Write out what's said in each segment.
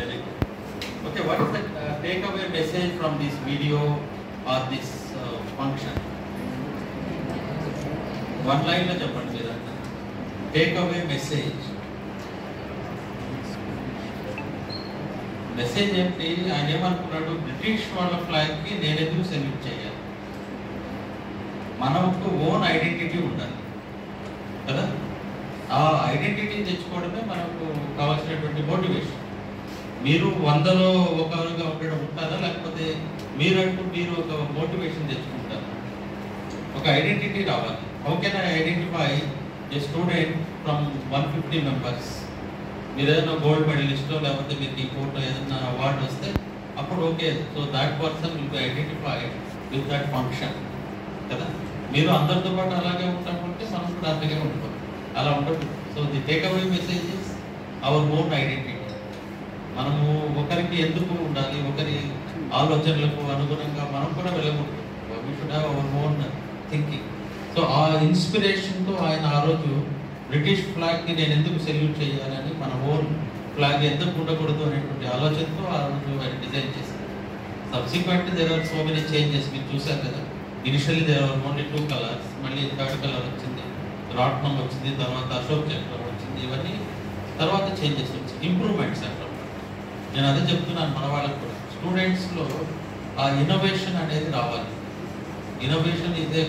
Very good. Okay, what is the takeaway message from this video or this function? One line lo cheppandi ledanta. Takeaway message. Message ఏంటి? ఆయన ఏమనుకున్నాడు, British వాళ్ళ ఫ్లాగ్కి నేను ఎందుకు salute చేయాలి, మనకు ఓన్ ఐడెంటిటీ ఉండాలి కదా. ఆ ఐడెంటిటీని తెచ్చుకోవడమే మనకు కావాల్సినటువంటి మోటివేషన్. మీరు 100లో ఒకరుగా ఉండడం ఉంటారా, లేకపోతే మీరంటూ మీరు ఒక మోటివేషన్ తెచ్చుకుంటారా? ఒక ఐడెంటిటీ రావాలి. How can I identify A student from 150 members? మీరు ఏదైనా గోల్డ్ మెడలిస్టో లేకపోతే మీకు ఈ ఫోటో ఏదైనా అవార్డు వస్తే అప్పుడు okay, so that person will be identified with that function కదా. మీరు అందరితో పాటు అలాగే ఉంటామంటే మనం కూడా అలాగే ఉంటాం, అలా ఉండదు. So the takeaway message is our own identity. మనము ఒకరికి ఎందుకు ఉండాలి, ఒకరి ఆలోచనలకు అనుగుణంగా మనం కూడా వెళ్ళకూడదు. We should have our own thinking. So ఆ ఇన్స్పిరేషన్తో ఆయన ఆ రోజు బ్రిటిష్ ఫ్లాగ్కి నేను ఎందుకు సెల్యూట్ చేయాలని, మన ఓన్ ఫ్లాగ్ ఎందుకు ఉండకూడదు అనేటువంటి ఆలోచనతో ఆ రోజు ఆయన డిజైన్ చేశారు. Subsequent there are so many changes, మీరు చూసారు కదా. Initially there are only 2 colours, మళ్ళీ 3rd కలర్ వచ్చింది, రాట్నం వచ్చింది, తర్వాత అశోక్ చక్రం వచ్చింది. ఇవన్నీ తర్వాత చేంజెస్ వచ్చాయి, ఇంప్రూవ్మెంట్స్ అట్లా. నేను అదే చెప్తున్నాను మన వాళ్ళకి కూడా, స్టూడెంట్స్లో ఆ ఇన్నోవేషన్ అనేది రావాలి. ఇన్నోవేషన్ ఇదే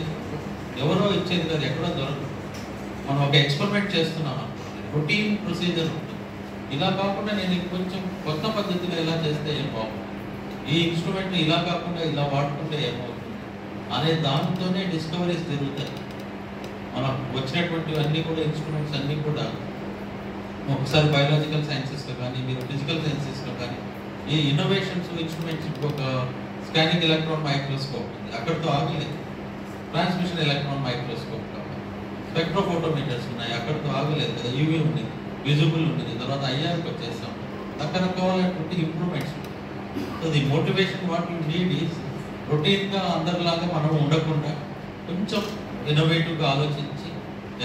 ఎవరో ఇచ్చేది కదా, ఎక్కడో దొరకదు. మనం ఒక ఎక్స్పెరిమెంట్ చేస్తున్నాం అనుకోండి, రొటీన్ ప్రొసీజర్ ఉంటుంది. ఇలా కాకుండా నేను కొంచెం కొత్త పద్ధతిలో ఎలా చేస్తే ఏం బాగుంటుంది, ఈ ఇన్స్ట్రుమెంట్ ఇలా కాకుండా ఇలా వాడుకుంటే ఏమవుతుంది అనే దానితోనే డిస్కవరీస్ జరుగుతాయి. మనం వచ్చినటువంటివన్నీ కూడా ఇన్స్ట్రుమెంట్స్ అన్నీ కూడా ఒకసారి బయాలజికల్ సైన్సెస్లో కానీ మీరు ఫిజికల్ సైన్సెస్లో కానీ ఈ ఇన్నోవేషన్స్ ఇన్స్ట్రుమెంట్స్, ఒక స్కానింగ్ ఎలక్ట్రాన్ మైక్రోస్కోప్ ఉంది, అక్కడితో ఆగలేదు. ట్రాన్స్మిషన్ ఎలక్ట్రాన్ మైక్రోస్కోప్ కావాలి, స్పెక్ట్రోఫోటోమీటర్స్ ఉన్నాయి, అక్కడితో ఆగలేదు కదా. యూవీ ఉంది, విజిబుల్ ఉంది, తర్వాత ఐఆర్కి వచ్చేస్తాం. రకరకాలైనటువంటి improvements. So the motivation what you need is రొటీన్గా అందరిలాగా మనం ఉండకుండా కొంచెం ఇన్నోవేటివ్గా ఆలోచించి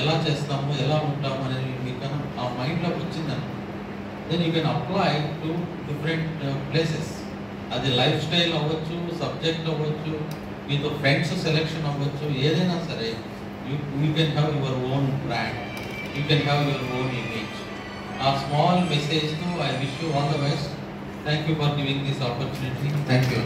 ఎలా చేస్తాము, ఎలా ఉంటాము అనేది మీకు ఆ మైండ్లోకి వచ్చిందనుకో, then you can apply to different places. అది లైఫ్ స్టైల్ అవ్వచ్చు, సబ్జెక్ట్ అవ్వచ్చు, మీతో ఫ్రెండ్స్ సెలెక్షన్ అవ్వచ్చు, ఏదైనా సరే. You can have your own brand, you can have your own image. A small message to I wish you all the best. Thank you for giving this opportunity. Thank you.